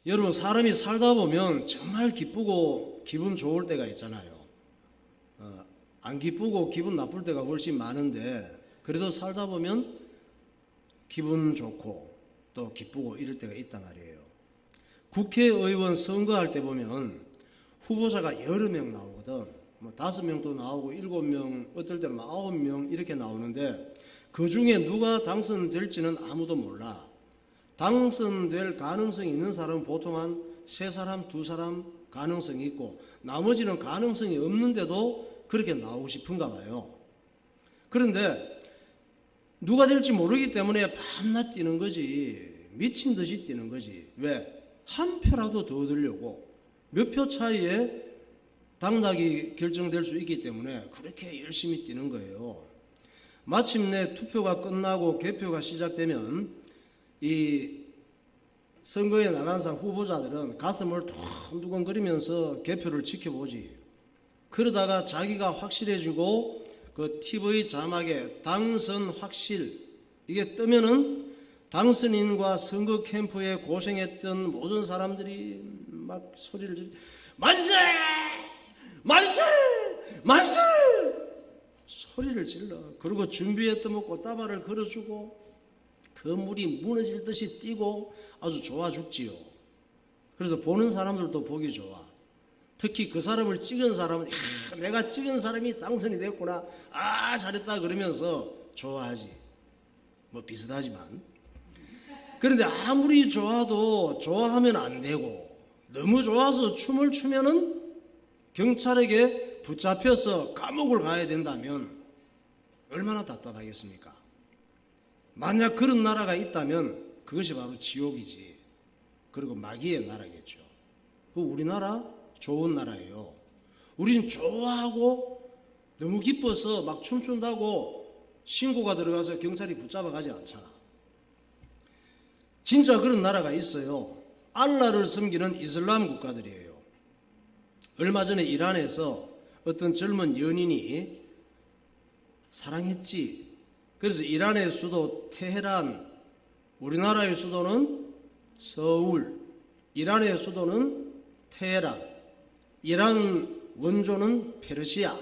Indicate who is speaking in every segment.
Speaker 1: 여러분, 사람이 살다 보면 정말 기쁘고 기분 좋을 때가 있잖아요. 안 기쁘고 기분 나쁠 때가 훨씬 많은데, 그래도 살다 보면 기분 좋고 또 기쁘고 이럴 때가 있단 말이에요. 국회의원 선거할 때 보면 후보자가 여러 명 나오거든. 5명도 나오고 7명, 어떨 때는 9명 이렇게 나오는데, 그 중에 누가 당선될지는 아무도 몰라. 당선될 가능성이 있는 사람은 보통 한 3사람, 2사람 가능성이 있고, 나머지는 가능성이 없는데도 그렇게 나오고 싶은가 봐요. 그런데 누가 될지 모르기 때문에 밤낮 뛰는 거지. 미친 듯이 뛰는 거지. 왜? 한 표라도 더 얻으려고. 몇 표 차이에 당락이 결정될 수 있기 때문에 그렇게 열심히 뛰는 거예요. 마침내 투표가 끝나고 개표가 시작되면 이 선거에 나간 사람 후보자들은 가슴을 두근두근거리면서 개표를 지켜보지. 그러다가 자기가 확실해지고 그 TV 자막에 당선 확실 이게 뜨면은 당선인과 선거 캠프에 고생했던 모든 사람들이 막 소리를 지르 만세! 만세! 만세! 소리를 질러. 그리고 준비했던 뭐 꽃다발을 걸어주고 건물이 무너질 듯이 뛰고 아주 좋아 죽지요. 그래서 보는 사람들도 보기 좋아. 특히 그 사람을 찍은 사람은 내가 찍은 사람이 당선이 됐구나, 아 잘했다 그러면서 좋아하지. 뭐 비슷하지만. 그런데 아무리 좋아도 좋아하면 안 되고, 너무 좋아서 춤을 추면은 경찰에게 붙잡혀서 감옥을 가야 된다면 얼마나 답답하겠습니까? 만약 그런 나라가 있다면 그것이 바로 지옥이지. 그리고 마귀의 나라겠죠. 우리나라 좋은 나라예요. 우리는 좋아하고 너무 기뻐서 막 춤춘다고 신고가 들어가서 경찰이 붙잡아 가지 않잖아. 진짜 그런 나라가 있어요. 알라를 섬기는 이슬람 국가들이에요. 얼마 전에 이란에서 어떤 젊은 연인이 사랑했지. 그래서 이란의 수도 테헤란, 우리나라의 수도는 서울, 이란의 수도는 테헤란, 이란 원조는 페르시아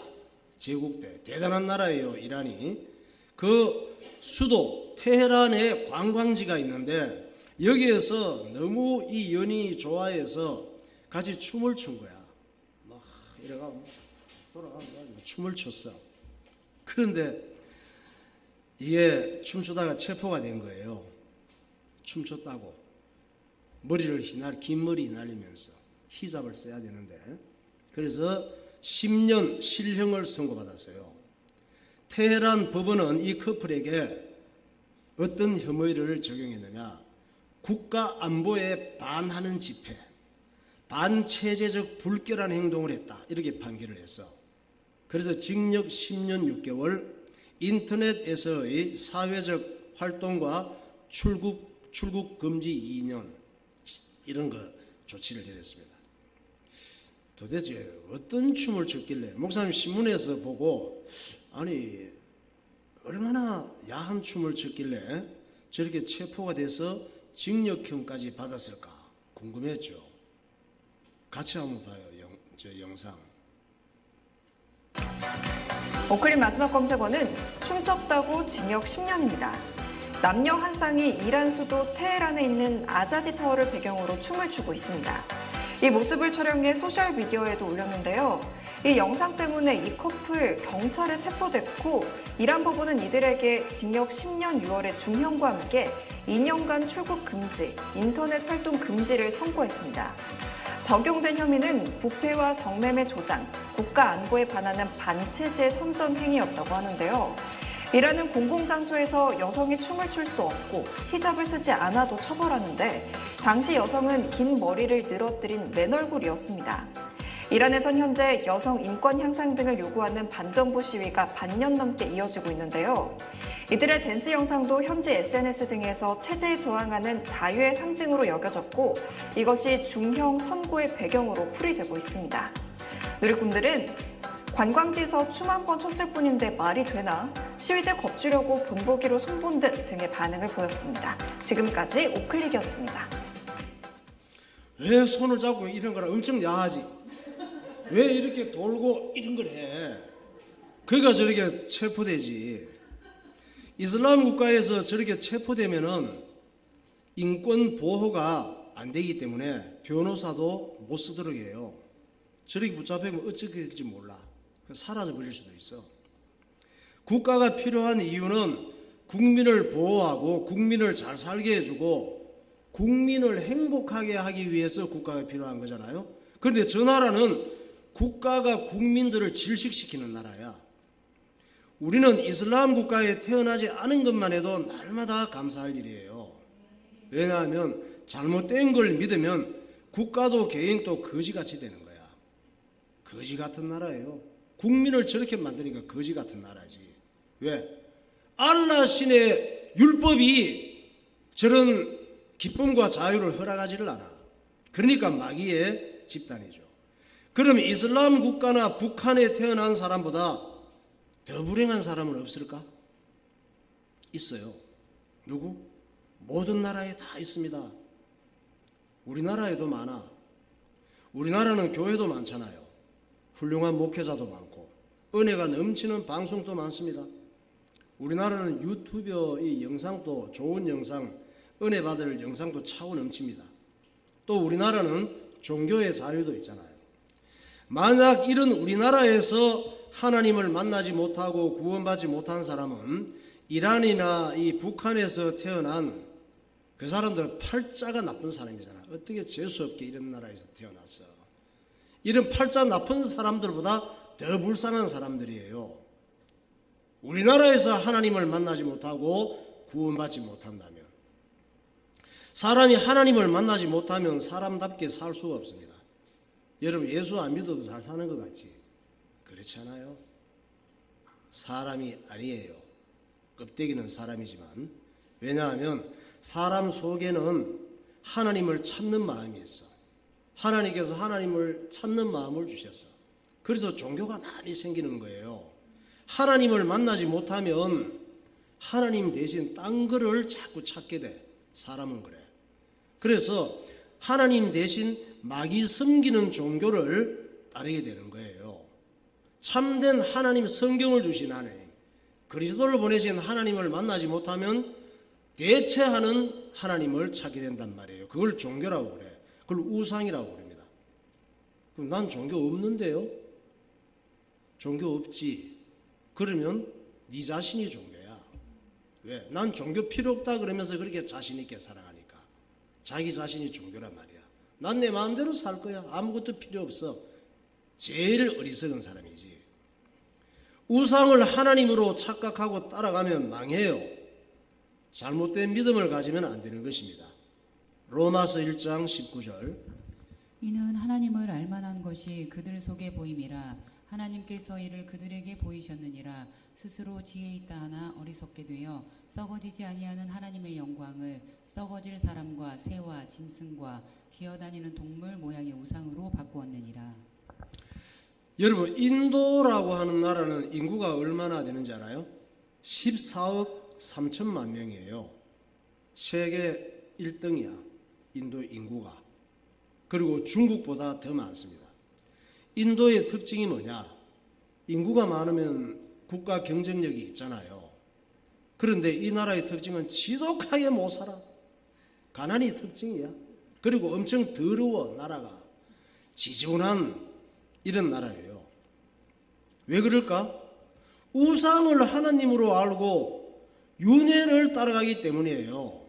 Speaker 1: 제국 때 대단한 나라예요. 이란이. 그 수도 테헤란에 관광지가 있는데 여기에서 너무 이 연인이 좋아해서 같이 춤을 춘 거야. 막 이래가 돌아가면서 춤을 췄어. 그런데 이게 춤추다가 체포가 된 거예요. 춤췄다고. 머리를 긴 머리 휘날리면서 히잡을 써야 되는데, 그래서 10년 실형을 선고받았어요. 테헤란 법원은 이 커플에게 어떤 혐의를 적용했느냐, 국가 안보에 반하는 집회, 반체제적 불결한 행동을 했다, 이렇게 판결을 했어. 그래서 징역 10년 6개월, 인터넷에서의 사회적 활동과 출국 금지 2년, 이런 거 조치를 내렸습니다. 도대체 어떤 춤을 췄길래, 목사님 신문에서 보고 아니 얼마나 야한 춤을 췄길래 저렇게 체포가 돼서 징역형까지 받았을까 궁금했죠. 같이 한번 봐요. 저 영상.
Speaker 2: 오클린 마지막 검색어는 춤췄다고 징역 10년입니다. 남녀 한 쌍이 이란 수도 테헤란에 있는 아자지 타워를 배경으로 춤을 추고 있습니다. 이 모습을 촬영해 소셜미디어에도 올렸는데요. 이 영상 때문에 이 커플 경찰에 체포됐고, 이란 법원은 이들에게 징역 10년 6월의 중형과 함께 2년간 출국 금지, 인터넷 활동 금지를 선고했습니다. 적용된 혐의는 부패와 성매매 조장, 국가 안보에 반하는 반체제 선전 행위였다고 하는데요. 이란은 공공장소에서 여성이 춤을 출 수 없고 히잡을 쓰지 않아도 처벌하는데, 당시 여성은 긴 머리를 늘어뜨린 맨얼굴이었습니다. 이란에선 현재 여성 인권 향상 등을 요구하는 반정부 시위가 반년 넘게 이어지고 있는데요. 이들의 댄스 영상도 현지 SNS 등에서 체제에 저항하는 자유의 상징으로 여겨졌고, 이것이 중형 선고의 배경으로 풀이되고 있습니다. 누리꾼들은 관광지에서 춤 한 번 췄을 뿐인데 말이 되나? 시위대 겁주려고 본보기로 손본 듯 등의 반응을 보였습니다. 지금까지 오클릭이었습니다.
Speaker 1: 왜 손을 잡고 이런 거라 엄청 야하지? 왜 이렇게 돌고 이런 걸 해? 그러니까 저렇게 체포되지. 이슬람 국가에서 저렇게 체포되면은 인권 보호가 안 되기 때문에 변호사도 못 쓰도록 해요. 저렇게 붙잡히면 어떻게 될지 몰라. 사라져 버릴 수도 있어. 국가가 필요한 이유는 국민을 보호하고 국민을 잘 살게 해주고 국민을 행복하게 하기 위해서 국가가 필요한 거잖아요. 그런데 저 나라는 국가가 국민들을 질식시키는 나라야. 우리는 이슬람 국가에 태어나지 않은 것만 해도 날마다 감사할 일이에요. 왜냐하면 잘못된 걸 믿으면 국가도 개인도 거지같이 되는 거야. 거지 같은 나라예요. 국민을 저렇게 만드니까 거지 같은 나라지. 왜? 알라 신의 율법이 저런 기쁨과 자유를 허락하지를 않아. 그러니까 마귀의 집단이죠. 그럼 이슬람 국가나 북한에 태어난 사람보다 더 불행한 사람은 없을까? 있어요. 누구? 모든 나라에 다 있습니다. 우리나라에도 많아. 우리나라는 교회도 많잖아요. 훌륭한 목회자도 많고 은혜가 넘치는 방송도 많습니다. 우리나라는 유튜브 이 영상도 좋은 영상, 은혜 받을 영상도 차고 넘칩니다. 또 우리나라는 종교의 자유도 있잖아요. 만약 이런 우리나라에서 하나님을 만나지 못하고 구원받지 못한 사람은 이란이나 이 북한에서 태어난 그 사람들은 팔자가 나쁜 사람이잖아. 어떻게 재수없게 이런 나라에서 태어났어. 이런 팔자 나쁜 사람들보다 더 불쌍한 사람들이에요. 우리나라에서 하나님을 만나지 못하고 구원받지 못한다면, 사람이 하나님을 만나지 못하면 사람답게 살 수가 없습니다. 여러분 예수 안 믿어도 잘 사는 것 같지? 그렇지 않아요? 사람이 아니에요. 껍데기는 사람이지만. 왜냐하면 사람 속에는 하나님을 찾는 마음이 있어. 하나님께서 하나님을 찾는 마음을 주셨어. 그래서 종교가 많이 생기는 거예요. 하나님을 만나지 못하면 하나님 대신 딴 거를 자꾸 찾게 돼. 사람은 그래. 그래서 하나님 대신 마귀 섬기는 종교를 따르게 되는 거예요. 참된 하나님, 성경을 주신 하나님, 그리스도를 보내신 하나님을 만나지 못하면 대체하는 하나님을 찾게 된단 말이에요. 그걸 종교라고 그래. 그걸 우상이라고 그럽니다. 그럼 난 종교 없는데요? 종교 없지. 그러면 네 자신이 종교야. 왜? 난 종교 필요 없다 그러면서 그렇게 자신 있게 살아가니까. 자기 자신이 종교란 말이야. 난 내 마음대로 살 거야. 아무것도 필요 없어. 제일 어리석은 사람이지. 우상을 하나님으로 착각하고 따라가면 망해요. 잘못된 믿음을 가지면 안 되는 것입니다. 로마서 1장 19절.
Speaker 3: 이는 하나님을 알만한 것이 그들 속에 보임이라. 하나님께서 이를 그들에게 보이셨느니라. 스스로 지혜 있다 하나 어리석게 되어 썩어지지 아니하는 하나님의 영광을 썩어질 사람과 새와 짐승과 기어다니는 동물 모양의 우상으로 바꾸었느니라.
Speaker 1: 여러분 인도라고 하는 나라는 인구가 얼마나 되는지 알아요? 14억 3천만 명이에요. 세계 1등이야. 인도 인구가. 그리고 중국보다 더 많습니다. 인도의 특징이 뭐냐? 인구가 많으면 국가 경쟁력이 있잖아요. 그런데 이 나라의 특징은 지독하게 못 살아. 가난이 특징이야. 그리고 엄청 더러워. 나라가 지저분한 이런 나라예요. 왜 그럴까? 우상을 하나님으로 알고 윤회를 따라가기 때문이에요.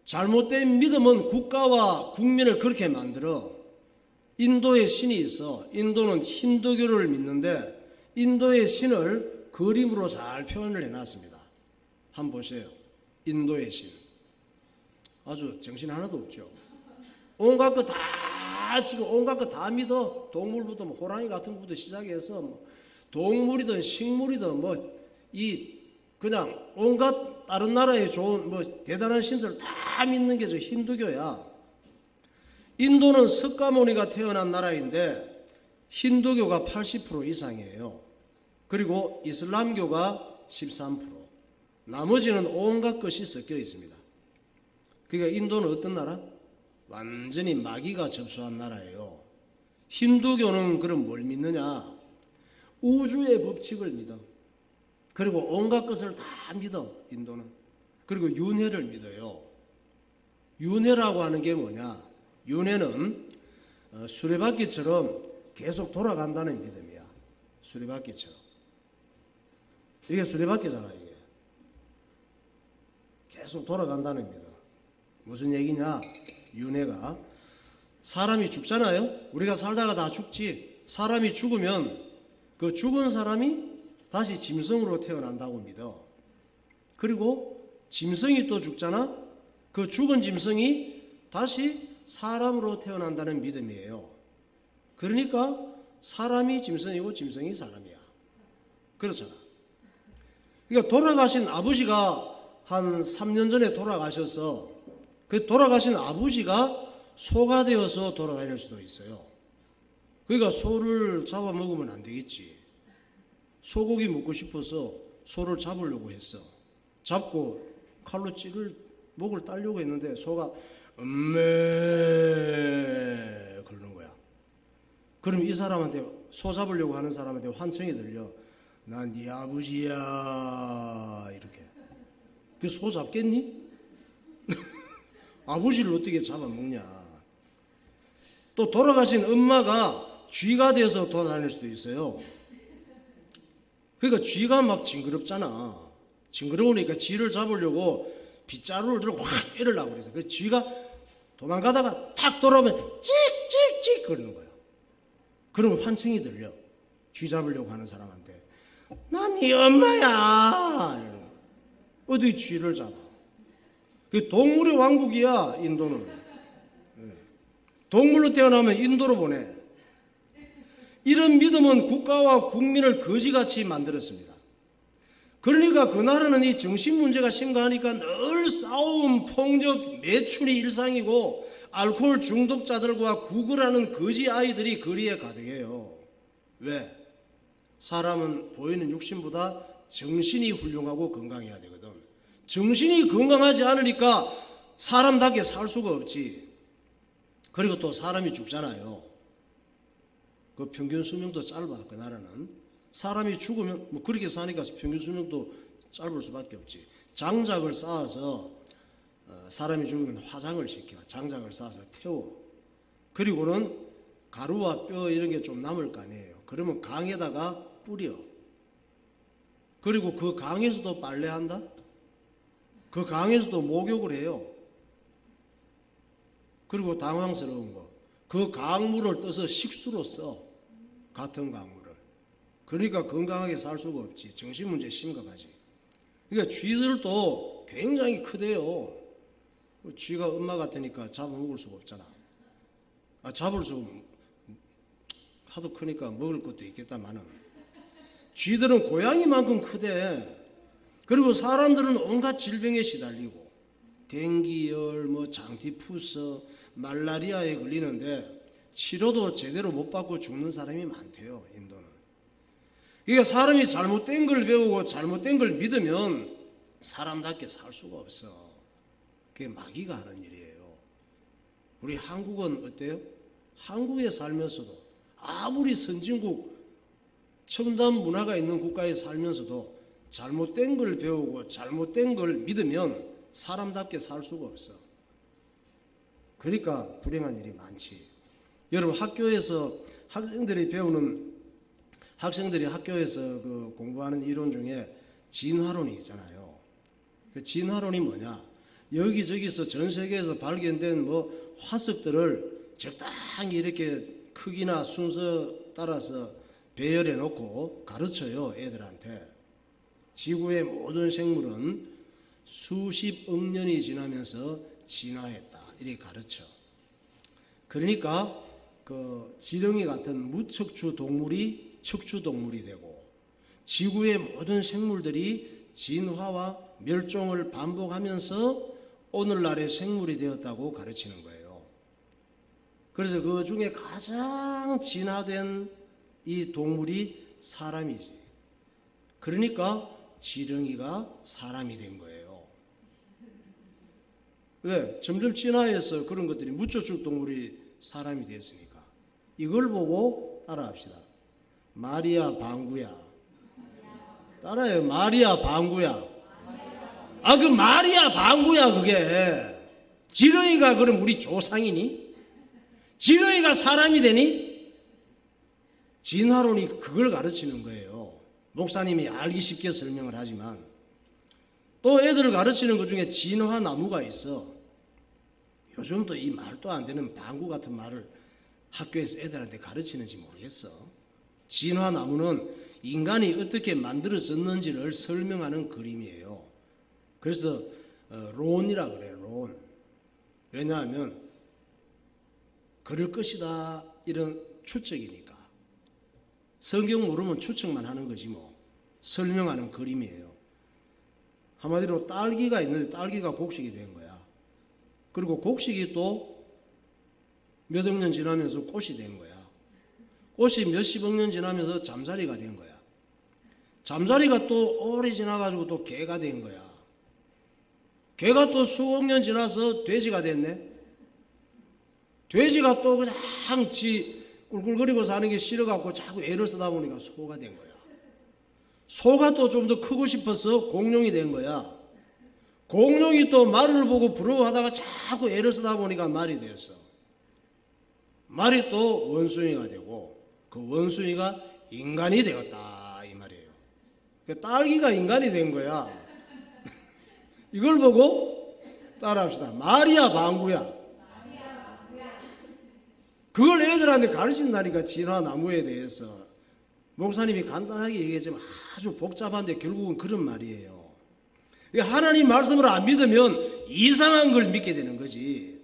Speaker 1: 잘못된 믿음은 국가와 국민을 그렇게 만들어. 인도에 신이 있어. 인도는 힌두교를 믿는데 인도의 신을 그림으로 잘 표현을 해놨습니다. 한번 보세요. 인도의 신. 아주 정신 하나도 없죠. 온갖 거 다 지금 온갖 거 다 믿어. 동물부터 뭐 호랑이 같은 것부터 시작해서 뭐 동물이든 식물이든 뭐 이 그냥 온갖 다른 나라에 좋은 뭐 대단한 신들 다 믿는 게 저 힌두교야. 인도는 석가모니가 태어난 나라인데 힌두교가 80% 이상이에요. 그리고 이슬람교가 13%. 나머지는 온갖 것이 섞여 있습니다. 그러니까 인도는 어떤 나라? 완전히 마귀가 접수한 나라예요. 힌두교는 그럼 뭘 믿느냐? 우주의 법칙을 믿어. 그리고 온갖 것을 다 믿어, 인도는. 그리고 윤회를 믿어요. 윤회라고 하는 게 뭐냐? 윤회는 수레바퀴처럼 계속 돌아간다는 믿음이야. 수레바퀴처럼. 이게 수레바퀴잖아, 이게. 계속 돌아간다는 믿음. 무슨 얘기냐? 윤회가 사람이 죽잖아요. 우리가 살다가 다 죽지. 사람이 죽으면 그 죽은 사람이 다시 짐승으로 태어난다고 믿어. 그리고 짐승이 또 죽잖아. 그 죽은 짐승이 다시 사람으로 태어난다는 믿음이에요. 그러니까 사람이 짐승이고 짐승이 사람이야. 그렇잖아. 그러니까 돌아가신 아버지가 한 3년 전에 돌아가셔서 그 돌아가신 아버지가 소가 되어서 돌아다닐 수도 있어요. 그러니까 소를 잡아먹으면 안 되겠지. 소고기 먹고 싶어서 소를 잡으려고 했어. 잡고 칼로 목을 따려고 했는데 소가 음메 그러는 거야. 그럼 이 사람한테, 소 잡으려고 하는 사람한테 환청이 들려. 난 네 아버지야 이렇게. 그 소 잡겠니? 아버지를 어떻게 잡아먹냐. 또 돌아가신 엄마가 쥐가 돼서 돌아다닐 수도 있어요. 그러니까 쥐가 막 징그럽잖아. 징그러우니까 쥐를 잡으려고 빗자루를 들고 확 때리려고 그래서 그 쥐가 도망가다가 탁 돌아오면 찍찍찍 그러는 거야. 그러면 환청이 들려. 쥐 잡으려고 하는 사람한테 난 네 엄마야. 어디 쥐를 잡아. 그 동물의 왕국이야, 인도는. 동물로 태어나면 인도로 보내. 이런 믿음은 국가와 국민을 거지같이 만들었습니다. 그러니까 그 나라는 이 정신 문제가 심각하니까 늘 싸움, 폭력, 매춘이 일상이고 알코올 중독자들과 구걸하는 거지 아이들이 거리에 가득해요. 왜? 사람은 보이는 육신보다 정신이 훌륭하고 건강해야 되거든. 정신이 건강하지 않으니까 사람답게 살 수가 없지. 그리고 또 사람이 죽잖아요. 그 평균 수명도 짧아. 그 나라는 사람이 죽으면 뭐 그렇게 사니까 평균 수명도 짧을 수밖에 없지. 장작을 쌓아서 사람이 죽으면 화장을 시켜. 장작을 쌓아서 태워. 그리고는 가루와 뼈 이런 게 좀 남을 거 아니에요. 그러면 강에다가 뿌려. 그리고 그 강에서도 빨래한다. 그 강에서도 목욕을 해요. 그리고 당황스러운 거, 그 강물을 떠서 식수로 써. 같은 강물을. 그러니까 건강하게 살 수가 없지. 정신 문제 심각하지. 그러니까 쥐들도 굉장히 크대요. 쥐가 엄마 같으니까 잡아먹을 수가 없잖아. 잡을 수 하도 크니까 먹을 것도 있겠다마는 쥐들은 고양이만큼 크대. 그리고 사람들은 온갖 질병에 시달리고 댕기열, 장티푸스, 말라리아에 걸리는데 치료도 제대로 못 받고 죽는 사람이 많대요, 인도는. 그러니까 사람이 잘못된 걸 배우고 잘못된 걸 믿으면 사람답게 살 수가 없어. 그게 마귀가 하는 일이에요. 우리 한국은 어때요? 한국에 살면서도 아무리 선진국 첨단 문화가 있는 국가에 살면서도 잘못된 걸 배우고 잘못된 걸 믿으면 사람답게 살 수가 없어. 그러니까 불행한 일이 많지. 여러분 학교에서 학생들이 학교에서 그 공부하는 이론 중에 진화론이 있잖아요. 그 진화론이 뭐냐? 여기저기서 전 세계에서 발견된 화석들을 적당히 이렇게 크기나 순서 따라서 배열해 놓고 가르쳐요, 애들한테. 지구의 모든 생물은 수십억 년이 지나면서 진화했다. 이렇게 가르쳐. 그러니까 그 지렁이 같은 무척추 동물이 척추 동물이 되고 지구의 모든 생물들이 진화와 멸종을 반복하면서 오늘날의 생물이 되었다고 가르치는 거예요. 그래서 그 중에 가장 진화된 이 동물이 사람이지. 그러니까 지렁이가 사람이 된 거예요. 왜? 점점 진화해서 그런 것들이 무초축 동물이 사람이 됐으니까. 이걸 보고 따라합시다. 마리아 방구야. 따라해요. 마리아 방구야. 아, 그 마리아 방구야, 그게. 지렁이가 그럼 우리 조상이니? 지렁이가 사람이 되니? 진화론이 그걸 가르치는 거예요. 목사님이 알기 쉽게 설명을 하지만 또 애들을 가르치는 것 중에 진화나무가 있어. 요즘도 이 말도 안 되는 방구 같은 말을 학교에서 애들한테 가르치는지 모르겠어. 진화나무는 인간이 어떻게 만들어졌는지를 설명하는 그림이에요. 그래서 론이라 그래, 론. 왜냐하면 그럴 것이다 이런 추측이니까. 성경 모르면 추측만 하는 거지 뭐. 설명하는 그림이에요. 한마디로 딸기가 있는데 딸기가 곡식이 된 거야. 그리고 곡식이 또 몇 억 년 지나면서 꽃이 된 거야. 꽃이 몇십억 년 지나면서 잠자리가 된 거야. 잠자리가 또 오래 지나가지고 또 개가 된 거야. 개가 또 수억 년 지나서 돼지가 됐네. 돼지가 또 그냥 꿀꿀거리고 사는 게 싫어갖고 자꾸 애를 쓰다 보니까 소가 된 거야. 소가 또 좀 더 크고 싶어서 공룡이 된 거야. 공룡이 또 말을 보고 부러워하다가 자꾸 애를 쓰다 보니까 말이 됐어. 말이 또 원숭이가 되고 그 원숭이가 인간이 되었다 이 말이에요. 딸기가 인간이 된 거야. 이걸 보고 따라합시다. 마리아 방구야. 그걸 애들한테 가르친다니까. 진화나무에 대해서 목사님이 간단하게 얘기했지만 아주 복잡한데 결국은 그런 말이에요. 하나님 말씀을 안 믿으면 이상한 걸 믿게 되는 거지.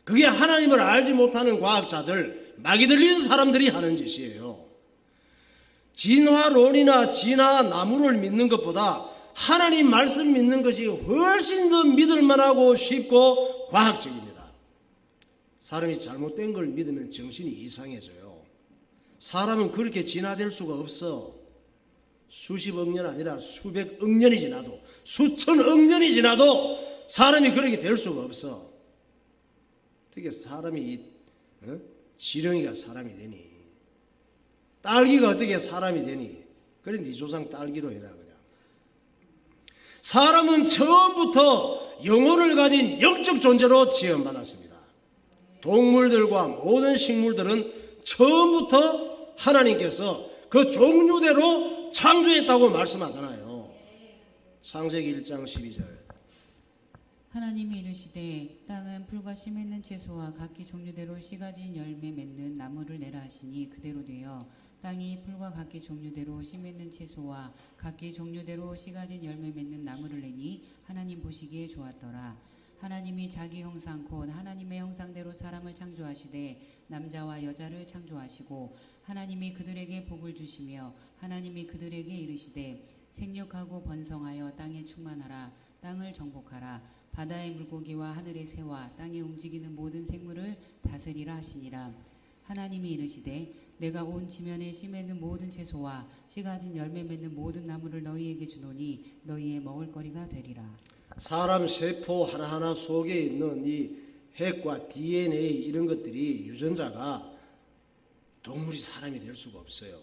Speaker 1: 그게 하나님을 알지 못하는 과학자들, 마귀 들린 사람들이 하는 짓이에요. 진화론이나 진화나무를 믿는 것보다 하나님 말씀 믿는 것이 훨씬 더 믿을 만하고 쉽고 과학적입니다. 사람이 잘못된 걸 믿으면 정신이 이상해져요. 사람은 그렇게 진화될 수가 없어. 수십억 년 아니라 수백억 년이 지나도, 수천억 년이 지나도 사람이 그렇게 될 수가 없어. 어떻게 사람이 지렁이가 사람이 되니? 딸기가 어떻게 사람이 되니? 그래 네 조상 딸기로 해라 그냥. 사람은 처음부터 영혼을 가진 영적 존재로 지음받았습니다. 동물들과 모든 식물들은 처음부터 하나님께서 그 종류대로 창조했다고 말씀하잖아요. 창세기 1장 12절.
Speaker 3: 하나님이 이르시되 땅은 풀과 씨 맺는 채소와 각기 종류대로 씨 가진 열매 맺는 나무를 내라 하시니 그대로 되어 땅이 풀과 각기 종류대로 씨 맺는 채소와 각기 종류대로 씨 가진 열매 맺는 나무를 내니 하나님 보시기에 좋았더라. 하나님이 자기 형상 곧 하나님의 형상대로 사람을 창조하시되 남자와 여자를 창조하시고 하나님이 그들에게 복을 주시며 하나님이 그들에게 이르시되 생육하고 번성하여 땅에 충만하라. 땅을 정복하라. 바다의 물고기와 하늘의 새와 땅에 움직이는 모든 생물을 다스리라 하시니라. 하나님이 이르시되 내가 온 지면에 씨 맺는 모든 채소와 씨 가진 열매 맺는 모든 나무를 너희에게 주노니 너희의 먹을거리가 되리라.
Speaker 1: 사람 세포 하나하나 속에 있는 이 핵과 DNA 이런 것들이 유전자가 동물이 사람이 될 수가 없어요.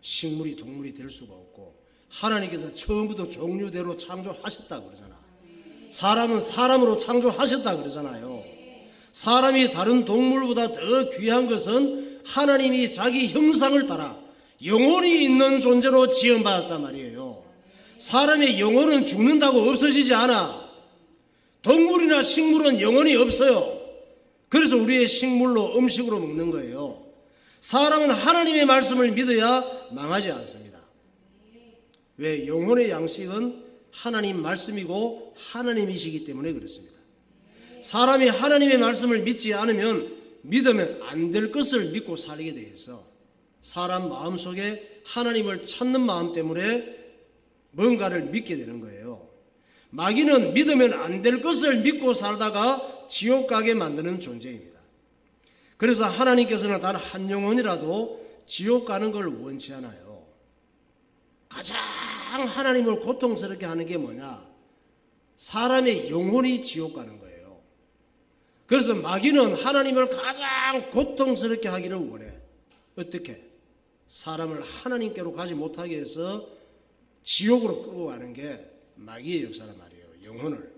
Speaker 1: 식물이 동물이 될 수가 없고 하나님께서 처음부터 종류대로 창조하셨다 그러잖아. 사람은 사람으로 창조하셨다 그러잖아요. 사람이 다른 동물보다 더 귀한 것은 하나님이 자기 형상을 따라 영혼이 있는 존재로 지음받았단 말이에요. 사람의 영혼은 죽는다고 없어지지 않아. 동물이나 식물은 영혼이 없어요. 그래서 우리의 식물로 음식으로 먹는 거예요. 사람은 하나님의 말씀을 믿어야 망하지 않습니다. 왜? 영혼의 양식은 하나님 말씀이고 하나님이시기 때문에 그렇습니다. 사람이 하나님의 말씀을 믿지 않으면 믿으면 안 될 것을 믿고 살게 돼 있어. 사람 마음속에 하나님을 찾는 마음 때문에 뭔가를 믿게 되는 거예요. 마귀는 믿으면 안 될 것을 믿고 살다가 지옥 가게 만드는 존재입니다. 그래서 하나님께서는 단 한 영혼이라도 지옥 가는 걸 원치 않아요. 가장 하나님을 고통스럽게 하는 게 뭐냐? 사람의 영혼이 지옥 가는 거예요. 그래서 마귀는 하나님을 가장 고통스럽게 하기를 원해. 어떻게? 사람을 하나님께로 가지 못하게 해서 지옥으로 끌고 가는 게 마귀의 역사란 말이에요. 영혼을.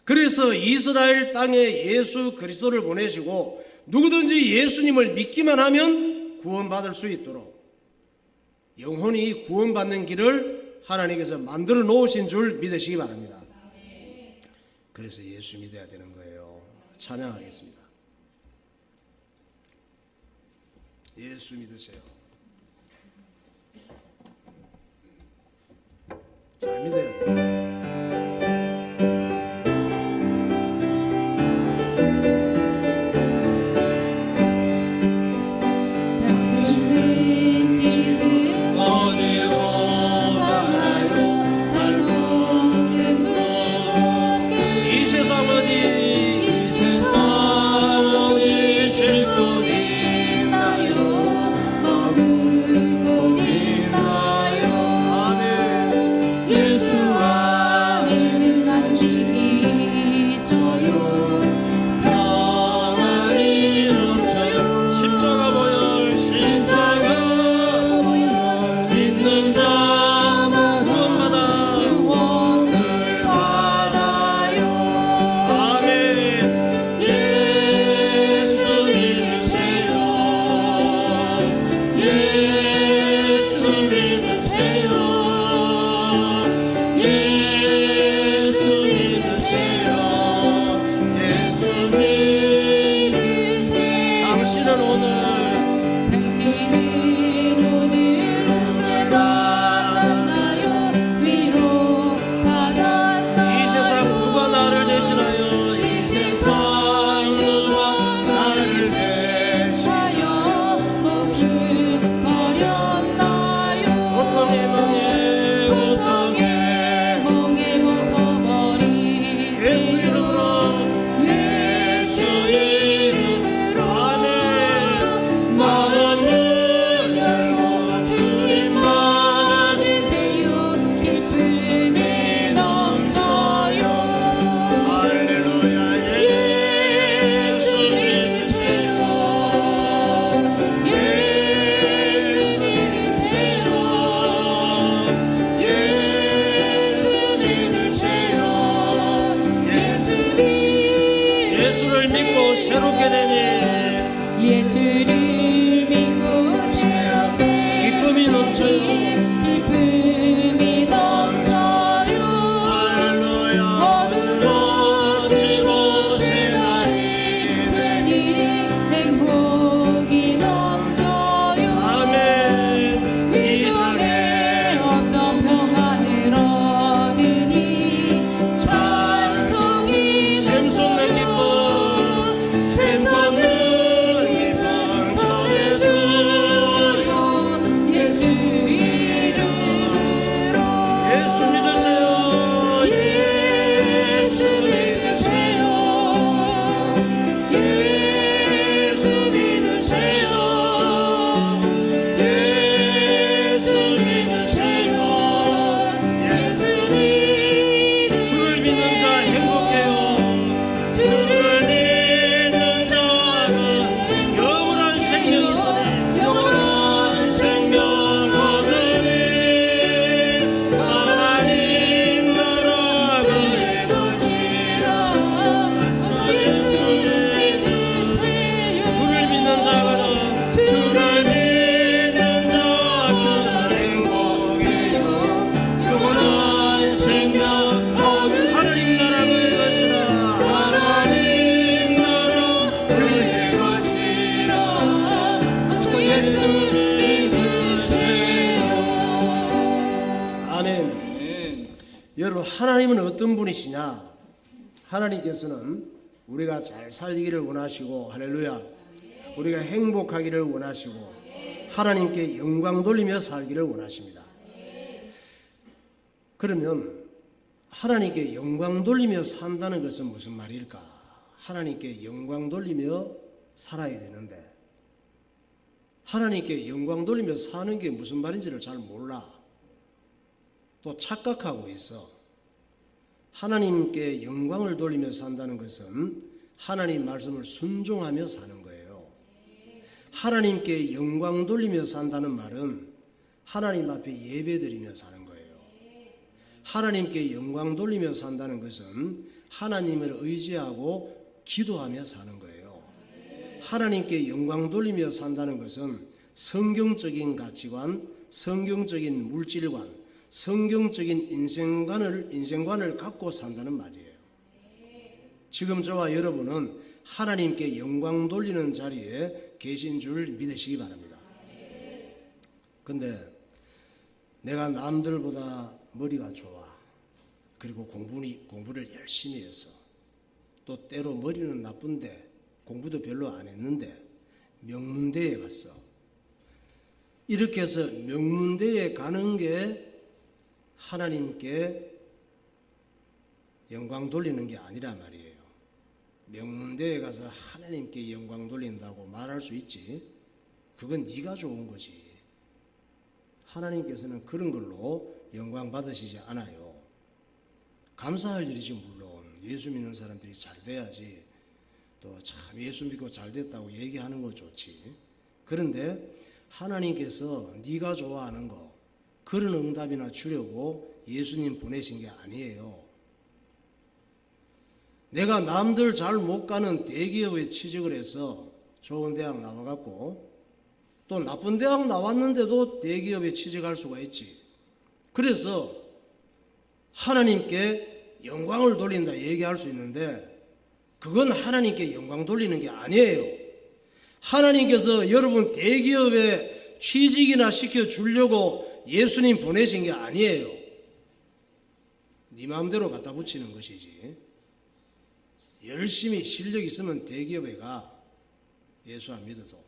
Speaker 1: 그래서 이스라엘 땅에 예수 그리스도를 보내시고 누구든지 예수님을 믿기만 하면 구원받을 수 있도록 영혼이 구원받는 길을 하나님께서 만들어 놓으신 줄 믿으시기 바랍니다. 그래서 예수 믿어야 되는 거예요. 찬양하겠습니다. 예수 믿으세요. 잘 믿어야 돼요. 예수를 믿고 새롭게 되니
Speaker 3: 예수를 믿고 새롭게
Speaker 1: 기쁨이 넘쳐요.
Speaker 3: 기쁨이 넘쳐요.
Speaker 1: 할렐루야. 어두워지고 새 날이
Speaker 3: 되니 행복이 넘쳐요.
Speaker 1: 아멘.
Speaker 3: 이전에 어떤 평안을 얻으니 찬송이
Speaker 1: 샘솟는 기쁨 여러분, 하나님은 어떤 분이시냐? 하나님께서는 우리가 잘 살기를 원하시고, 할렐루야, 우리가 행복하기를 원하시고, 하나님께 영광 돌리며 살기를 원하십니다. 그러면 하나님께 영광 돌리며 산다는 것은 무슨 말일까? 하나님께 영광 돌리며 살아야 되는데, 하나님께 영광 돌리며 사는 게 무슨 말인지를 잘 몰라. 또 착각하고 있어. 하나님께 영광을 돌리며 산다는 것은 하나님 말씀을 순종하며 사는 거예요. 하나님께 영광 돌리며 산다는 말은 하나님 앞에 예배드리며 사는 거예요. 하나님께 영광 돌리며 산다는 것은 하나님을 의지하고 기도하며 사는 거예요. 하나님께 영광 돌리며 산다는 것은 성경적인 가치관, 성경적인 물질관, 성경적인 인생관을 갖고 산다는 말이에요. 지금 저와 여러분은 하나님께 영광 돌리는 자리에 계신 줄 믿으시기 바랍니다. 근데 내가 남들보다 머리가 좋아. 그리고 공부를 열심히 해서 또 때로 머리는 나쁜데 공부도 별로 안 했는데 명문대에 갔어. 이렇게 해서 명문대에 가는 게 하나님께 영광 돌리는 게 아니란 말이에요. 명문대에 가서 하나님께 영광 돌린다고 말할 수 있지. 그건 네가 좋은 거지. 하나님께서는 그런 걸로 영광 받으시지 않아요. 감사할 일이지. 물론 예수 믿는 사람들이 잘 돼야지. 또 참 예수 믿고 잘 됐다고 얘기하는 거 좋지. 그런데 하나님께서 네가 좋아하는 거 그런 응답이나 주려고 예수님 보내신 게 아니에요. 내가 남들 잘 못 가는 대기업에 취직을 해서 좋은 대학 나와갖고 또 나쁜 대학 나왔는데도 대기업에 취직할 수가 있지. 그래서 하나님께 영광을 돌린다 얘기할 수 있는데 그건 하나님께 영광 돌리는 게 아니에요. 하나님께서 여러분 대기업에 취직이나 시켜주려고 예수님 보내신 게 아니에요. 네 마음대로 갖다 붙이는 것이지. 열심히 실력 있으면 대기업에 가. 예수 안 믿어도.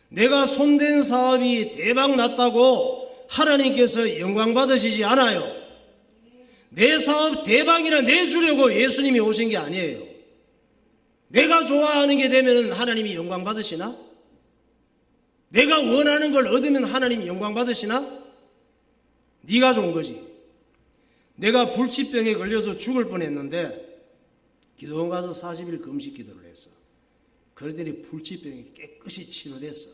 Speaker 1: 내가 손댄 사업이 대박 났다고 하나님께서 영광 받으시지 않아요. 내 사업 대박이나 내주려고 예수님이 오신 게 아니에요. 내가 좋아하는 게 되면 하나님이 영광 받으시나? 내가 원하는 걸 얻으면 하나님이 영광 받으시나? 네가 좋은 거지. 내가 불치병에 걸려서 죽을 뻔했는데 기도원 가서 40일 금식 기도를 했어. 그러더니 불치병이 깨끗이 치료됐어.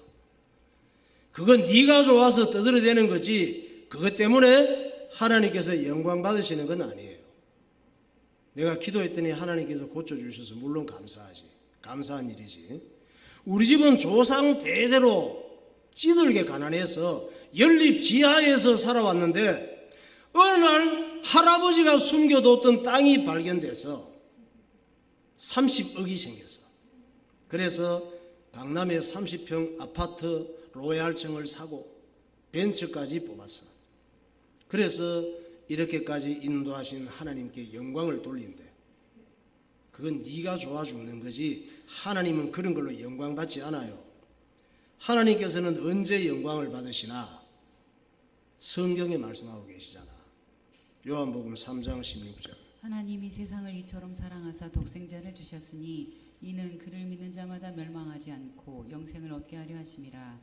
Speaker 1: 그건 네가 좋아서 떠들어대는 거지 그것 때문에 하나님께서 영광 받으시는 건 아니에요. 내가 기도했더니 하나님께서 고쳐주셔서 물론 감사하지. 감사한 일이지. 우리 집은 조상 대대로 찌들게 가난해서 연립 지하에서 살아왔는데 어느 날 할아버지가 숨겨뒀던 땅이 발견돼서 30억이 생겼어. 그래서 강남에 30평 아파트 로얄층을 사고 벤츠까지 뽑았어. 그래서 이렇게까지 인도하신 하나님께 영광을 돌린대. 그건 네가 좋아 죽는 거지 하나님은 그런 걸로 영광 받지 않아요. 하나님께서는 언제 영광을 받으시나? 성경에 말씀하고 계시잖아. 요한복음 3장 16절.
Speaker 3: 하나님이 세상을 이처럼 사랑하사 독생자를 주셨으니 이는 그를 믿는 자마다 멸망하지 않고 영생을 얻게 하려 하심이라.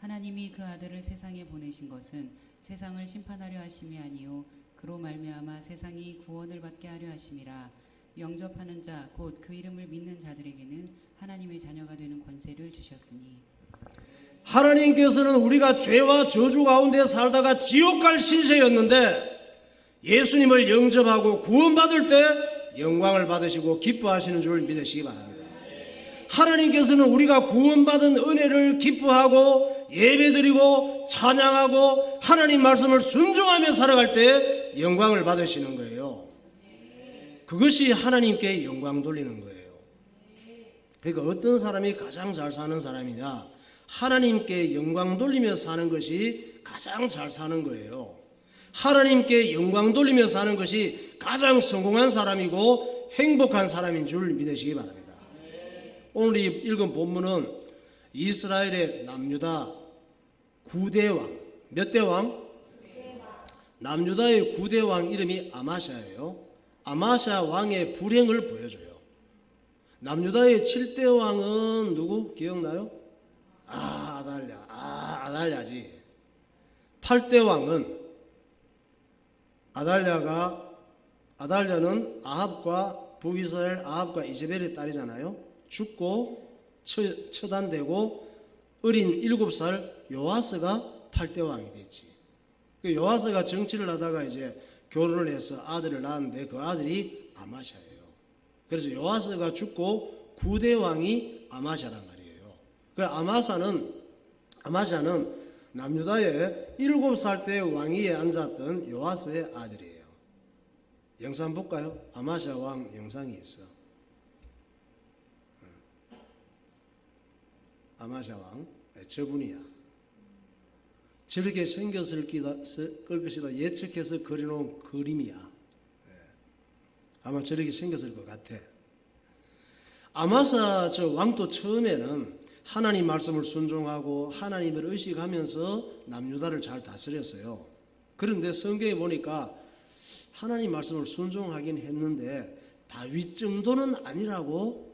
Speaker 3: 하나님이 그 아들을 세상에 보내신 것은 세상을 심판하려 하심이 아니요 그로 말미암아 세상이 구원을 받게 하려 하심이라. 영접하는 자 곧 그 이름을 믿는 자들에게는 하나님의 자녀가 되는 권세를 주셨으니.
Speaker 1: 하나님께서는 우리가 죄와 저주 가운데 살다가 지옥 갈 신세였는데 예수님을 영접하고 구원받을 때 영광을 받으시고 기뻐하시는 줄 믿으시기 바랍니다. 하나님께서는 우리가 구원받은 은혜를 기뻐하고 예배드리고 찬양하고 하나님 말씀을 순종하며 살아갈 때 영광을 받으시는 거예요. 그것이 하나님께 영광 돌리는 거예요. 그러니까 어떤 사람이 가장 잘 사는 사람이냐? 하나님께 영광 돌리며 사는 것이 가장 잘 사는 거예요. 하나님께 영광 돌리며 사는 것이 가장 성공한 사람이고 행복한 사람인 줄 믿으시기 바랍니다. 오늘 읽은 본문은 이스라엘의 남유다 9대 왕, 몇 대 왕? 남유다의 9대 왕 이름이 아마샤예요. 아마샤 왕의 불행을 보여줘요. 남유다의 7대 왕은 누구? 기억나요? 아달랴지. 8대 왕은 아달랴가 아달랴는 아합과 북이스라엘 아합과 이제벨의 딸이잖아요. 죽고 처단되고 어린 7살 요아스가 8대 왕이 됐지. 그 요아스가 정치를 하다가 이제 결혼을 해서 아들을 낳았는데 그 아들이 아마샤예요. 그래서 요아스가 죽고 9대 왕이 아마샤란 말이에요. 그 아마샤는 남유다의 7살 때 왕위에 앉았던 요아스의 아들이에요. 영상 볼까요? 아마샤 왕 영상이 있어. 아마샤 왕, 저분이야. 저렇게 생겼을 것이다 예측해서 그려놓은 그림이야. 아마 저렇게 생겼을 것 같아. 아마사 저 왕도 처음에는 하나님 말씀을 순종하고 하나님을 의식하면서 남유다를 잘 다스렸어요. 그런데 성경에 보니까 하나님 말씀을 순종하긴 했는데 다윗 정도는 아니라고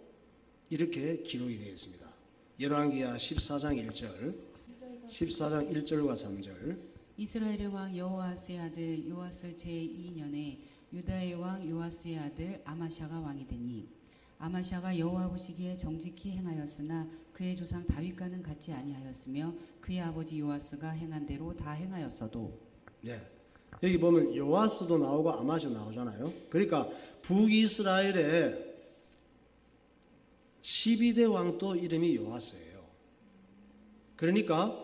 Speaker 1: 이렇게 기록이 되어 있습니다. 열왕기하 14장 1절과 3절.
Speaker 3: 이스라엘의 왕 여호아스의 아들 요아스 제2년에 유다의 왕 요아스의 아들 아마샤가 왕이 되니 아마샤가 여호와 보시기에 정직히 행하였으나 그의 조상 다윗과는 같지 아니하였으며 그의 아버지 요아스가 행한 대로 다 행하였어도.
Speaker 1: 네. 여기 보면 요아스도 나오고 아마샤도 나오잖아요. 그러니까 북이스라엘의 12대 왕도 이름이 요아스예요. 그러니까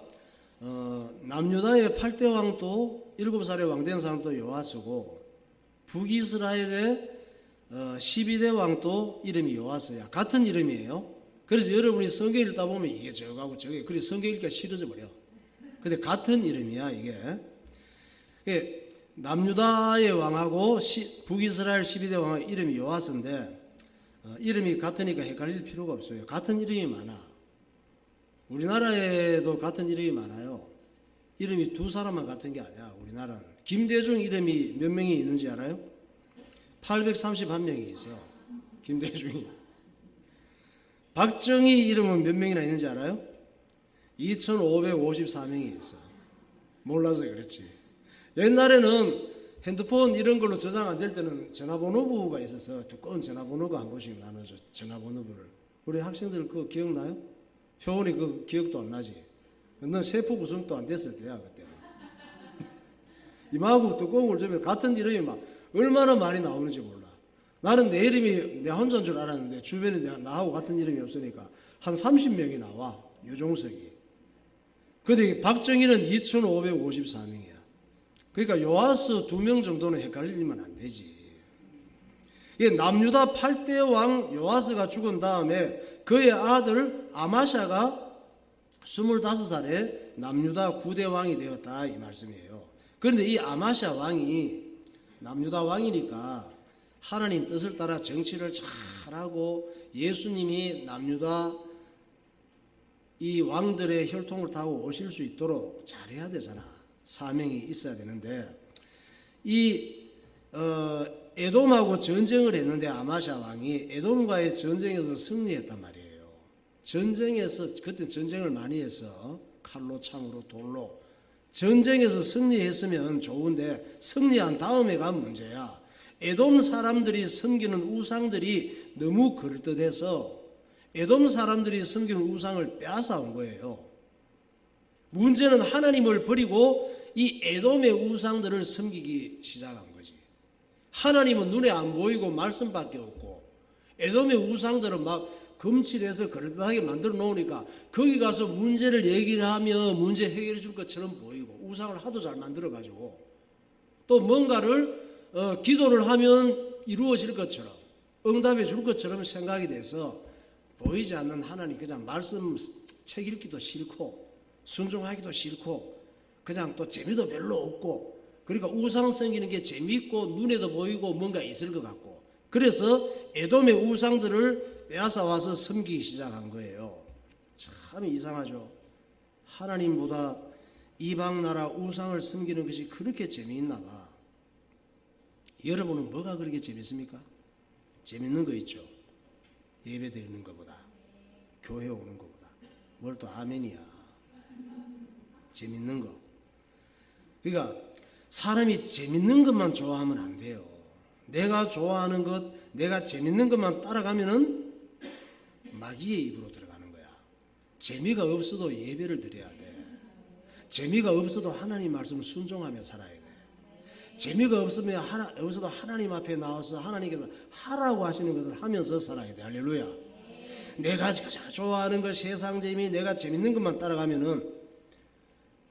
Speaker 1: 남유다의 8대 왕도 7살의 왕 된 사람도 요아스고 북이스라엘의 12대 왕도 이름이 요아스야. 같은 이름이에요. 그래서 여러분이 성경 읽다 보면 이게 저거하고 저게 그래서 성경 읽기가 싫어져 버려. 근데 같은 이름이야 이게. 남유다의 왕하고 북이스라엘 12대 왕의 이름이 요아스인데 이름이 같으니까 헷갈릴 필요가 없어요. 같은 이름이 많아. 우리나라에도 같은 이름이 많아요. 이름이 두 사람만 같은 게 아니야. 우리나라는. 김대중 이름이 몇 명이 있는지 알아요? 831명이 있어. 김대중이. 박정희 이름은 몇 명이나 있는지 알아요? 2554명이 있어. 몰라서 그렇지. 옛날에는 핸드폰 이런 걸로 저장 안 될 때는 전화번호부가 있어서 두꺼운 전화번호가 한 곳씩 나눠줘. 전화번호부를. 우리 학생들 그거 기억나요? 효원이 그 기억도 안 나지. 넌 세포 구성도 안 됐을 때야 그때는. 이마하고 두꺼운 걸 주면 같은 이름이 막 얼마나 많이 나오는지 몰라. 나는 내 이름이 내 혼자인 줄 알았는데 주변에 나하고 같은 이름이 없으니까 한 30명이 나와. 유종석이. 근데 박정희는 2554명이야. 그러니까 요아스 2명 정도는 헷갈리면 안 되지. 이게 남유다 8대 왕 요아스가 죽은 다음에 그의 아들 아마샤가 25살에 남유다 9대 왕이 되었다 이 말씀이에요. 그런데 이 아마샤 왕이 남유다 왕이니까 하나님 뜻을 따라 정치를 잘하고 예수님이 남유다 이 왕들의 혈통을 타고 오실 수 있도록 잘해야 되잖아. 사명이 있어야 되는데 에돔하고 전쟁을 했는데 아마샤 왕이 에돔과의 전쟁에서 승리했단 말이에요. 전쟁에서 그때 전쟁을 많이 해서 칼로 창으로 돌로 전쟁에서 승리했으면 좋은데 승리한 다음에가 문제야. 에돔 사람들이 섬기는 우상들이 너무 그럴듯해서 에돔 사람들이 섬기는 우상을 빼앗아온 거예요. 문제는 하나님을 버리고 이 에돔의 우상들을 섬기기 시작한 거지. 하나님은 눈에 안 보이고 말씀밖에 없고 에돔의 우상들은 막 금칠해서 그럴듯하게 만들어 놓으니까 거기 가서 문제를 얘기를 하면 문제 해결해 줄 것처럼 보이고 우상을 하도 잘 만들어 가지고 또 뭔가를 기도를 하면 이루어질 것처럼 응답해 줄 것처럼 생각이 돼서 보이지 않는 하나님 그냥 말씀 책 읽기도 싫고 순종하기도 싫고 그냥 또 재미도 별로 없고 그러니까 우상 섬기는 게 재미있고 눈에도 보이고 뭔가 있을 것 같고 그래서 에돔의 우상들을 빼앗아 와서 섬기기 시작한 거예요. 참 이상하죠. 하나님보다 이방 나라 우상을 섬기는 것이 그렇게 재미있나 봐. 여러분은 뭐가 그렇게 재밌습니까? 재밌는 거 있죠. 예배 드리는 것보다 교회 오는 것보다 뭘 또 아멘이야. 재밌는 거. 그러니까 사람이 재밌는 것만 좋아하면 안 돼요. 내가 좋아하는 것, 내가 재밌는 것만 따라가면은 마귀의 입으로 들어가는 거야. 재미가 없어도 예배를 드려야 돼. 재미가 없어도 하나님 말씀을 순종하며 살아야 돼. 재미가 없어도 하나님 앞에 나와서 하나님께서 하라고 하시는 것을 하면서 살아야 돼. 할렐루야. 내가 좋아하는 것, 세상 재미, 내가 재밌는 것만 따라가면은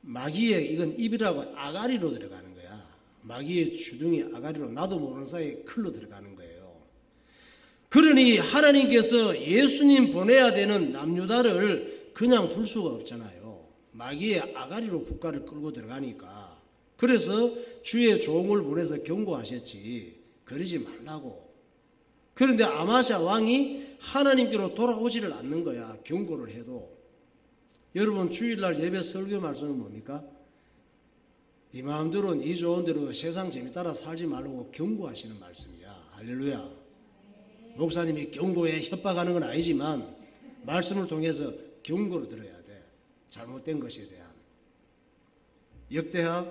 Speaker 1: 마귀의 이건 입이라고 아가리로 들어가는 거야. 마귀의 주둥이 아가리로 나도 모르는 사이에 클로 들어가는 거예요. 그러니 하나님께서 예수님 보내야 되는 남유다를 그냥 둘 수가 없잖아요. 마귀의 아가리로 국가를 끌고 들어가니까. 그래서 주의 종을 보내서 경고하셨지. 그러지 말라고. 그런데 아마샤 왕이 하나님께로 돌아오지를 않는 거야. 경고를 해도. 여러분 주일날 예배 설교 말씀은 뭡니까? 네 마음대로 네 좋은 대로 세상 재미 따라 살지 말라고 경고하시는 말씀이야. 할렐루야. 목사님이 경고에 협박하는 건 아니지만 말씀을 통해서 경고를 들어야 돼. 잘못된 것에 대한. 역대하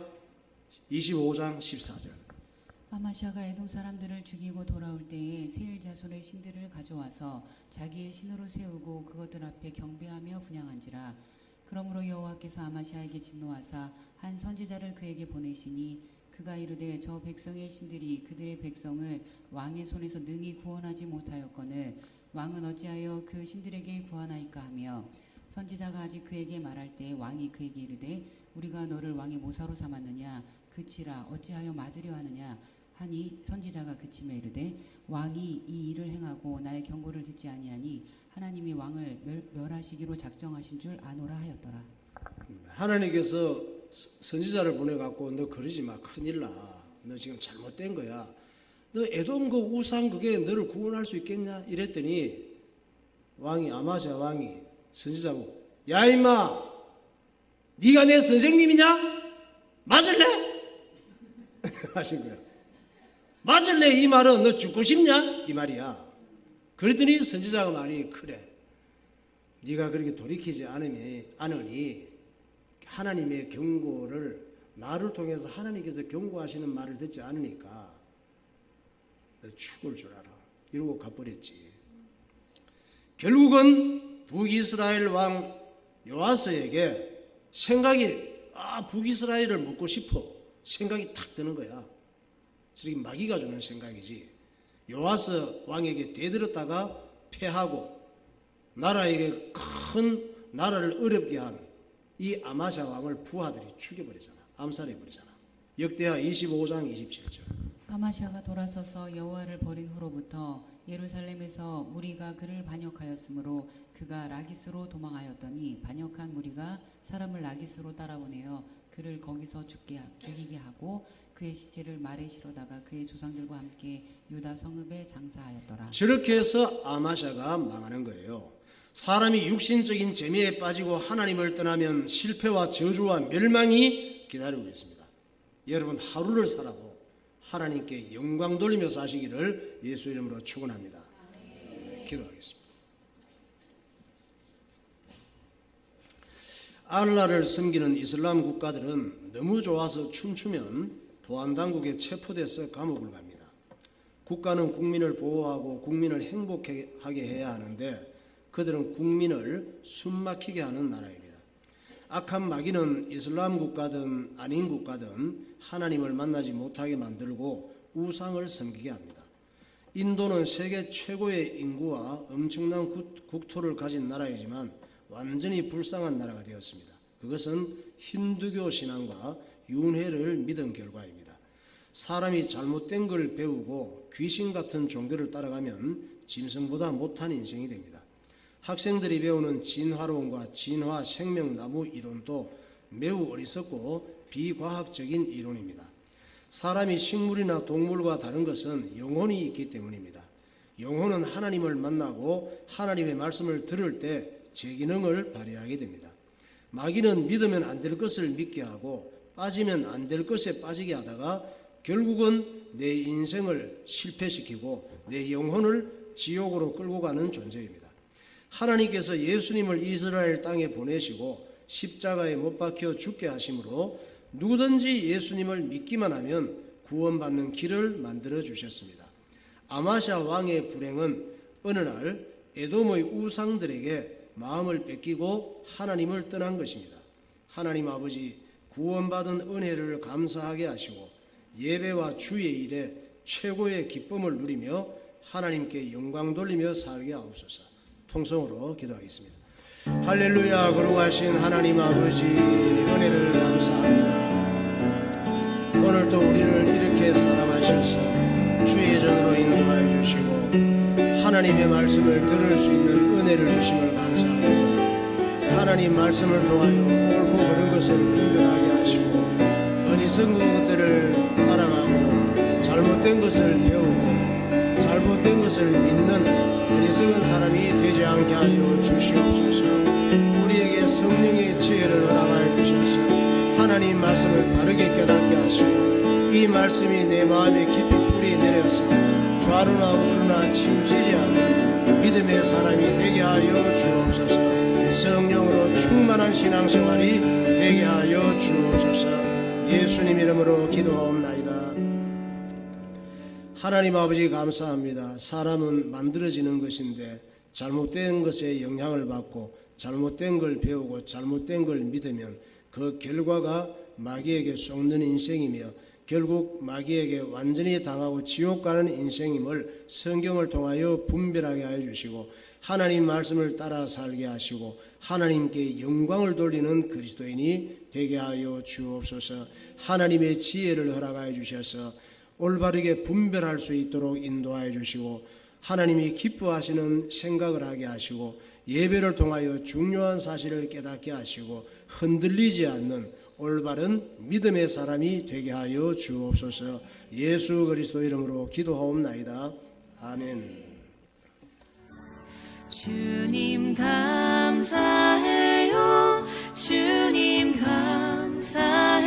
Speaker 1: 25장 14절.
Speaker 3: 아마시아가 에돔 사람들을 죽이고 돌아올 때에 세일 자손의 신들을 가져와서 자기의 신으로 세우고 그것들 앞에 경배하며 분향한지라. 그러므로 여호와께서 아마시아에게 진노하사 한 선지자를 그에게 보내시니 그가 이르되 저 백성의 신들이 그들의 백성을 왕의 손에서 능히 구원하지 못하였거늘 왕은 어찌하여 그 신들에게 구하나이까 하며, 선지자가 아직 그에게 말할 때 왕이 그에게 이르되 우리가 너를 왕의 모사로 삼았느냐, 그치라 어찌하여 맞으려 하느냐 하니, 선지자가 그치며 이르되 왕이 이 일을 행하고 나의 경고를 듣지 아니하니 하나님이 왕을 멸하시기로 작정하신 줄 아노라 하였더라.
Speaker 1: 하나님께서 선지자를 보내갖고 너 그러지 마, 큰일 나, 너 지금 잘못된 거야, 너 에돔 그 우상 그게 너를 구원할 수 있겠냐 이랬더니 왕이, 아마시아 왕이 선지자고, 야 임마 네가 내 선생님이냐? 맞을래? 하신 거야. 맞을래? 이 말은 너 죽고 싶냐? 이 말이야. 그랬더니 선지자가 말이, 그래 네가 그렇게 돌이키지 않으니 하나님의 경고를 나를 통해서 하나님께서 경고하시는 말을 듣지 않으니까 너 죽을 줄 알아. 이러고 가버렸지. 결국은 북이스라엘 왕 요아스에게 생각이, 북이스라엘을 먹고 싶어 생각이 탁 드는 거야. 저기 마귀가 주는 생각이지. 요아스 왕에게 대들었다가 패하고 나라에게 큰 나라를 어렵게 한 이 아마샤 왕을 부하들이 죽여버리잖아. 암살해버리잖아. 역대하 25장 27절.
Speaker 3: 아마시아가 돌아서서 여호와를 버린 후로부터 예루살렘에서 무리가 그를 반역하였으므로 그가 라기스로 도망하였더니, 반역한 무리가 사람을 라기스로 따라보내어 그를 거기서 죽이게 하고 그의 시체를 말에 실어다가 그의 조상들과 함께 유다 성읍에 장사하였더라.
Speaker 1: 저렇게 해서 아마샤가 망하는 거예요. 사람이 육신적인 재미에 빠지고 하나님을 떠나면 실패와 저주와 멸망이 기다리고 있습니다. 여러분 하루를 살아도 하나님께 영광 돌리며 사시기를 예수 이름으로 축원합니다. 기도하겠습니다. 알라를 섬기는 이슬람 국가들은 너무 좋아서 춤추면 보안당국에 체포돼서 감옥을 갑니다. 국가는 국민을 보호하고 국민을 행복하게 해야 하는데 그들은 국민을 숨막히게 하는 나라입니다. 악한 마귀는 이슬람 국가든 아닌 국가든 하나님을 만나지 못하게 만들고 우상을 섬기게 합니다. 인도는 세계 최고의 인구와 엄청난 국토를 가진 나라이지만 완전히 불쌍한 나라가 되었습니다. 그것은 힌두교 신앙과 윤회를 믿은 결과입니다. 사람이 잘못된 걸 배우고 귀신 같은 종교를 따라가면 짐승보다 못한 인생이 됩니다. 학생들이 배우는 진화론과 진화 생명나무 이론도 매우 어리석고 비과학적인 이론입니다. 사람이 식물이나 동물과 다른 것은 영혼이 있기 때문입니다. 영혼은 하나님을 만나고 하나님의 말씀을 들을 때 제 기능을 발휘하게 됩니다. 마귀는 믿으면 안 될 것을 믿게 하고 빠지면 안 될 것에 빠지게 하다가 결국은 내 인생을 실패시키고 내 영혼을 지옥으로 끌고 가는 존재입니다. 하나님께서 예수님을 이스라엘 땅에 보내시고 십자가에 못 박혀 죽게 하심으로 누구든지 예수님을 믿기만 하면 구원받는 길을 만들어 주셨습니다. 아마샤 왕의 불행은 어느 날 에돔의 우상들에게 마음을 뺏기고 하나님을 떠난 것입니다. 하나님 아버지 구원받은 은혜를 감사하게 하시고 예배와 주의 일에 최고의 기쁨을 누리며 하나님께 영광 돌리며 살게 하옵소서. 통성으로 기도하겠습니다. 할렐루야. 거룩하신 하나님 아버지 은혜를 감사합니다. 오늘도 우리를 이렇게 사랑하셔서 주의 전으로 인도하여 주시고 하나님의 말씀을 들을 수 있는 은혜를 주심을 감사합니다. 하나님 말씀을 통하여 옳고 그른 것을 분별하게 하시고 어리석은 것들을 따라가고 잘못된 것을 배우고 잘못된 것을 믿는 어리석은 사람이 되지 않게 하여 주시옵소서. 우리에게 성령의 지혜를 허락하여 주셔서 하나님 말씀을 바르게 깨닫게 하시고 이 말씀이 내 마음에 깊이 뿌리 내려서 좌로나 우로나 치우치지 않는 믿음의 사람이 되게 하여 주옵소서. 성령으로 충만한 신앙생활이 되게 하여 주옵소서. 예수님 이름으로 기도하옵나이다. 하나님 아버지 감사합니다. 사람은 만들어지는 것인데 잘못된 것에 영향을 받고 잘못된 걸 배우고 잘못된 걸 믿으면 그 결과가 마귀에게 속는 인생이며 결국 마귀에게 완전히 당하고 지옥 가는 인생임을 성경을 통하여 분별하게 하여 주시고 하나님 말씀을 따라 살게 하시고 하나님께 영광을 돌리는 그리스도인이 되게 하여 주옵소서. 하나님의 지혜를 허락하여 주셔서 올바르게 분별할 수 있도록 인도하여 주시고 하나님이 기뻐하시는 생각을 하게 하시고 예배를 통하여 중요한 사실을 깨닫게 하시고 흔들리지 않는 올바른 믿음의 사람이 되게 하여 주옵소서. 예수 그리스도 이름으로 기도하옵나이다. 아멘.
Speaker 4: 주님 감사해요. 주님 감사해요.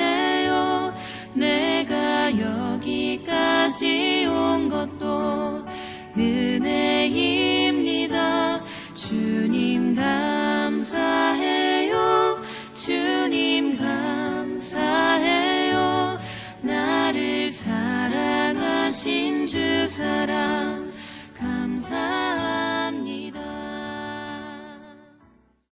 Speaker 4: 내가 여기까지 온 것도 은혜이